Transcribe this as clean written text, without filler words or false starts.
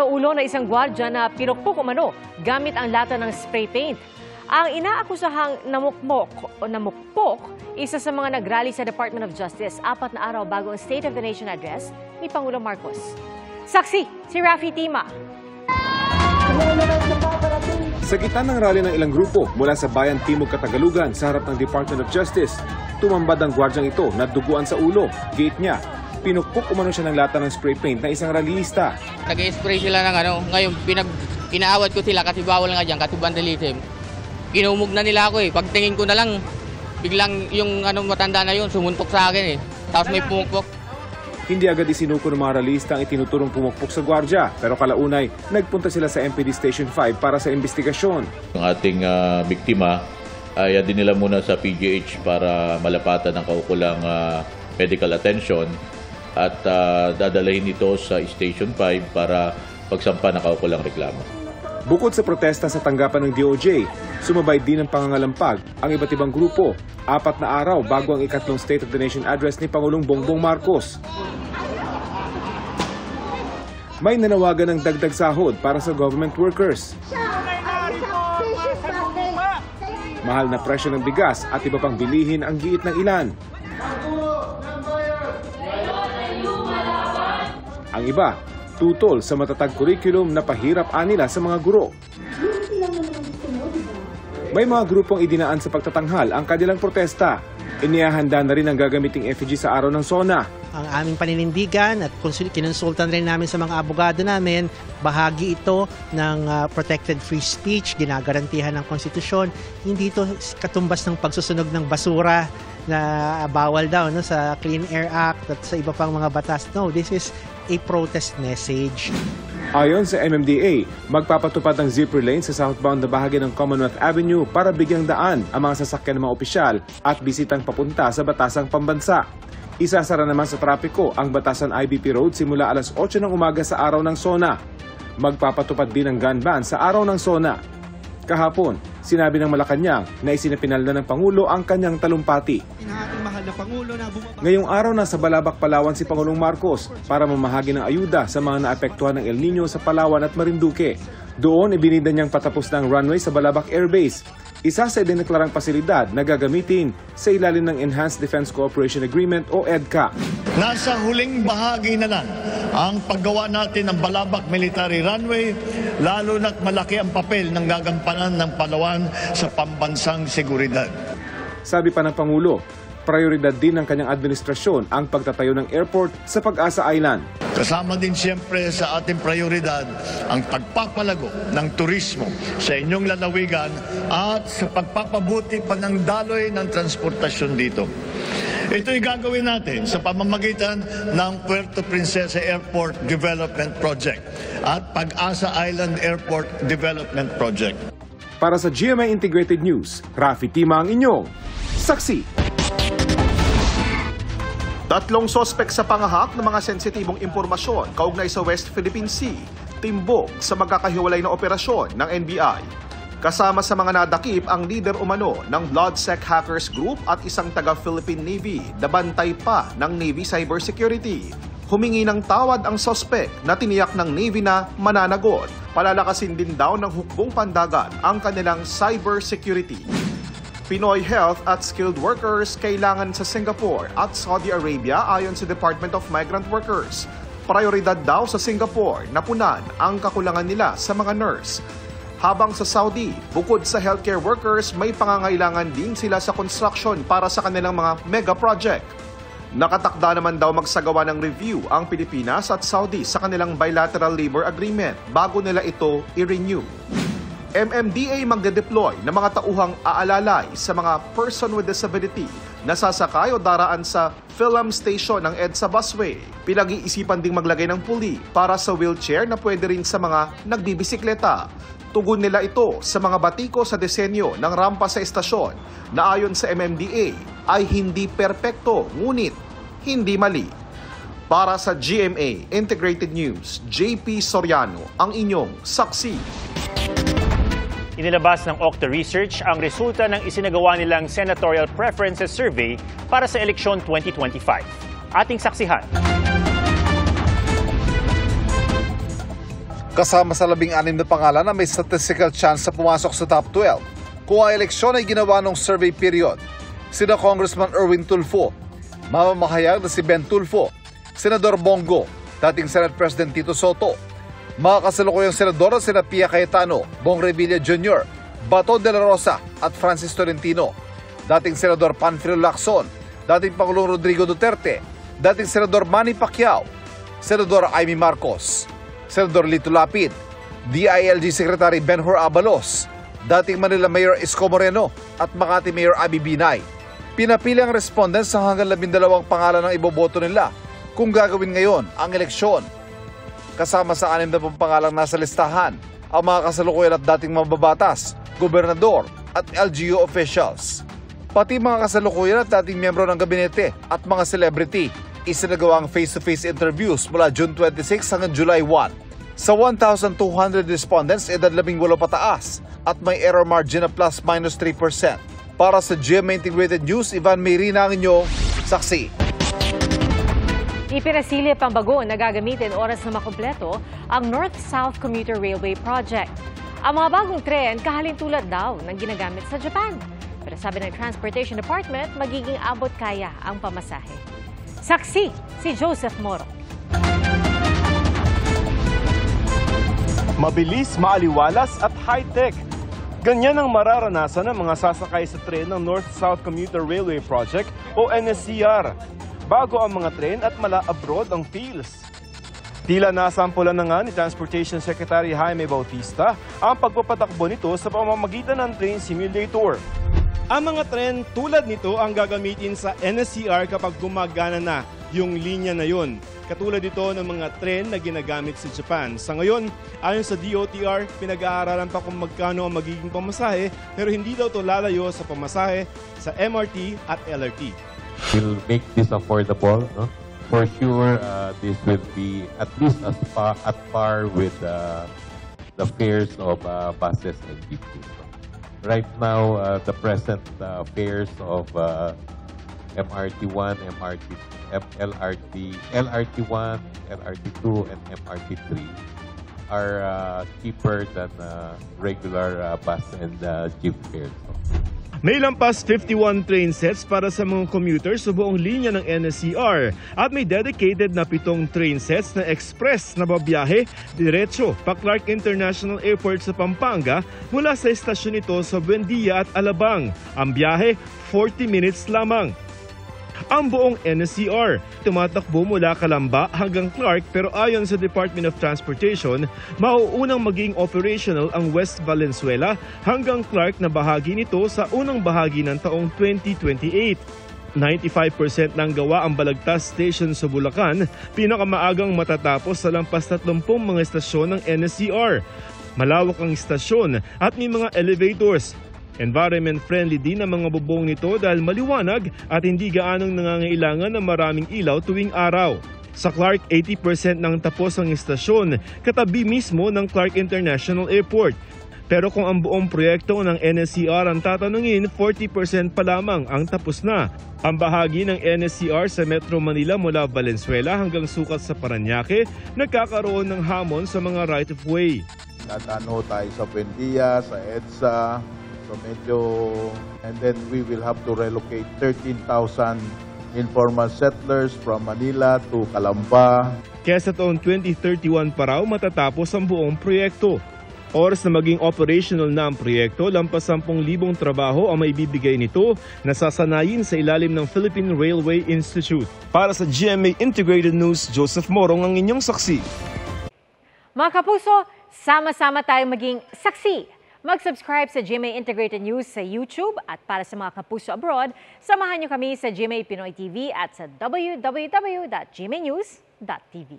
ulo na isang gwardya na pinukpok umano gamit ang lata ng spray paint. Ang inaakusahang namukpok, isa sa mga nagrally sa Department of Justice 4 na araw bago ang State of the Nation address ni Pangulong Marcos. Saksi, si Rafi Tima. Sa gitna ng rally ng ilang grupo mula sa Bayan Timog Katagalugan sa harap ng Department of Justice, tumambad ang gwardyang ito na duguan sa ulo. Gate niya, pinukpok umano siya ng lata ng spray paint na isang rallyista. Nag-spray sila ng ngayon pinaawat ko sila kasi bawal nga dyan, kasi vandalism. Kinumog na nila ako pagtingin ko na lang, biglang yung matanda na yun, sumuntok sa akin Tapos may pumukpok. Hindi agad isinuko ng mga rallyista ang itinuturong pumukpok sa gwardya, pero kalaunay, nagpunta sila sa MPD Station 5 para sa investigasyon. Ang ating biktima ay dinila muna sa PGH para malapatan ng kaukulang medical attention at dadalhin ito sa Station 5 para pagsampa ng kaukulang reklamo. Bukod sa protesta sa tanggapan ng DOJ, sumabay din ng pangangalampag ang iba't ibang grupo, 4 na araw bago ang ikatlong State of the Nation address ni Pangulong Bongbong Marcos. May nanawagan ng dagdag sahod para sa government workers. Mahal na presyo ng bigas at iba pang bilihin ang giit ng ilan. Ang iba, tutol sa matatag curriculum na pahirap anila sa mga guro. May mga grupong idinaan sa pagtatanghal ang kanilang protesta. Inihahanda na rin ang gagamiting effigy sa araw ng SONA. Ang aming paninindigan at kinonsultan rin namin sa mga abogado namin, bahagi ito ng protected free speech, ginagarantihan ng konstitusyon. Hindi ito katumbas ng pagsusunog ng basura na bawal daw sa Clean Air Act at sa iba pang mga batas. No, this is a protest message. Ayon sa MMDA, magpapatupad ng zipper lane sa southbound na bahagi ng Commonwealth Avenue para bigyang daan ang mga sasakyan ng mga opisyal at bisitang papunta sa Batasang Pambansa. Isasara naman sa trapiko ang Batasan IBP Road simula alas 8 ng umaga sa araw ng SONA. Magpapatupad din ng gun ban sa araw ng SONA. Kahapon, sinabi ng Malacanang na isinapinal na ng Pangulo ang kanyang talumpati. Ngayong araw nasa Balabac, Palawan si Pangulong Marcos para mamahagi ng ayuda sa mga naapektuhan ng El Nino sa Palawan at Marinduque. Doon ibinida niyang patapos ng runway sa Balabac Air Base. Isa sa idineklarang pasilidad na gagamitin sa ilalim ng Enhanced Defense Cooperation Agreement o EDCA. Nasa huling bahagi na lang ang paggawa natin ng Balabac Military Runway, lalo na't malaki ang papel ng gagampanan ng Palawan sa pambansang seguridad. Sabi pa ng Pangulo, prioridad din ng kanyang administrasyon ang pagtatayo ng airport sa Pag-asa Island. Kasama din siyempre sa ating prioridad ang pagpapalago ng turismo sa inyong lalawigan at sa pagpapabuti pa ng daloy ng transportasyon dito. Ito'y gagawin natin sa pamamagitan ng Puerto Princesa Airport Development Project at Pag-asa Island Airport Development Project. Para sa GMA Integrated News, Rafi Tima ang inyong saksi. 3 sospek sa pangahak ng mga sensitibong impormasyon kaugnay sa West Philippine Sea, timbog sa magkakahiwalay na operasyon ng NBI. Kasama sa mga nadakip ang leader umano ng BloodSec Hackers Group at isang taga-Philippine Navy na bantay pa ng Navy Cybersecurity. Humingi ng tawad ang sospek na tiniyak ng Navy na mananagot. Palalakasin din daw ng hukbong pandagat ang kanilang cybersecurity. Pinoy health at skilled workers kailangan sa Singapore at Saudi Arabia ayon sa Department of Migrant Workers. Prioridad daw sa Singapore na punan ang kakulangan nila sa mga nurse. Habang sa Saudi, bukod sa healthcare workers, may pangangailangan din sila sa construction para sa kanilang mga mega project. Nakatakda naman daw magsagawa ng review ang Pilipinas at Saudi sa kanilang bilateral labor agreement bago nila ito i-renew. MMDA magde-deploy ng mga tauhang aalalay sa mga person with disability na sasakay o daraan sa film station ng EDSA busway. Pinag-iisipan ding maglagay ng puli para sa wheelchair na pwede rin sa mga nagbibisikleta. Tugon nila ito sa mga batiko sa disenyo ng rampa sa estasyon na ayon sa MMDA ay hindi perpekto ngunit hindi mali. Para sa GMA Integrated News, JP Soriano ang inyong saksi. Inilabas ng Okta Research ang resulta ng isinagawa nilang Senatorial Preferences Survey para sa eleksyon 2025. Ating saksihan. kasama sa 16 na pangalan na may statistical chance sa pumasok sa top 12. Kung ang eleksyon ay ginawa nung survey period, sina Congressman Erwin Tulfo, mamamahayag na si Ben Tulfo, Senador Bongo, dating Senate President Tito Soto, mga kasalukuyang senador na sina Pia Cayetano, Bong Revilla Jr., Bato de la Rosa at Francis Tolentino, dating Senador Panfilo Lacson, dating Pangulong Rodrigo Duterte, dating Senador Manny Pacquiao, Senador Amy Marcos, Senador Lito Lapid, DILG Secretary Benhur Abalos, dating Manila Mayor Isko Moreno at Makati Mayor Abby Binay. Pinapili ang respondents sa hanggang 12 pangalan ng iboboto nila kung gagawin ngayon ang eleksyon. Kasama sa 6 na pangalang nasa listahan ang mga kasalukuyan at dating mababatas, gobernador at LGU officials. Pati mga kasalukuyan at dating miyembro ng gabinete at mga celebrity, isinagawa ang face-to-face interviews mula June 26 hanggang July 1. Sa 1,200 respondents, edad 18 pataas at may error margin na plus-minus 3%. Para sa GMA Integrated News, Ivan Mayrina ang inyong saksi. Ipinasilip ang bago na gagamitin oras na makumpleto ang North-South Commuter Railway Project. Ang mga bagong tren kahalintulad daw ng ginagamit sa Japan. Pero sabi ng Transportation Department, magiging abot kaya ang pamasahe. Saksi si Joseph Moro. Mabilis, maaliwalas at high-tech. Ganyan ang mararanasan ng mga sasakay sa tren ng North-South Commuter Railway Project o NSCR. Bago ang mga tren at mala-abroad ang feels. Tila nasampulan na nga ni Transportation Secretary Jaime Bautista ang pagpapatakbo nito sa pamamagitan ng train simulator. Ang mga tren tulad nito ang gagamitin sa NSCR kapag gumagana na yung linya na yon. Katulad ito ng mga tren na ginagamit sa Japan. Sa ngayon, ayon sa DOTR, pinag-aaralan pa kung magkano ang magiging pamasahe pero hindi daw ito lalayo sa pamasahe sa MRT at LRT. We'll make this affordable, no? For sure, this will be at least at par with the fares of buses and jeepneys. Right now, the present fares of MRT1, LRT1, LRT2, and MRT3 are cheaper than regular bus and jeep fares. May lampas 51 train sets para sa mga commuters sa buong linya ng NSCR at may dedicated na 7 train sets na express na babiyahe diretso pa Clark International Airport sa Pampanga mula sa estasyon nito sa Buendia at Alabang. Ang biyahe, 40 minutes lamang. Ang buong NSCR tumatakbo mula Calamba hanggang Clark pero ayon sa Department of Transportation, mauunang maging operational ang West Valenzuela hanggang Clark na bahagi nito sa unang bahagi ng taong 2028. 95% ng gawa ang Balagtas Station sa Bulacan, pinakamaagang matatapos sa lampas 30 mga estasyon ng NSCR. Malawak ang istasyon at may mga elevators. Environment-friendly din ang mga bubong nito dahil maliwanag at hindi gaanong nangangailangan ng maraming ilaw tuwing araw. Sa Clark, 80% ng tapos ang istasyon, katabi mismo ng Clark International Airport. Pero kung ang buong proyekto ng NSCR ang tatanungin, 40% pa lamang ang tapos na. Ang bahagi ng NSCR sa Metro Manila mula Valenzuela hanggang sukat sa Parañaque, nagkakaroon ng hamon sa mga right-of-way. Dadaan tayo sa Buendia, sa EDSA, so medyo, and then we will have to relocate 13,000 informal settlers from Manila to Calamba. Kaya sa taong 2031 pa raw matatapos ang buong proyekto. Oras na maging operational na ang proyekto, lampas 10,000 trabaho ang maibibigay nito na sasanayin sa ilalim ng Philippine Railway Institute. Para sa GMA Integrated News, Joseph Morong ang inyong saksi. Mga kapuso, sama-sama tayong maging saksi. Mag-subscribe sa GMA Integrated News sa YouTube at para sa mga kapuso abroad, samahan niyo kami sa GMA Pinoy TV at sa www.gmanews.tv.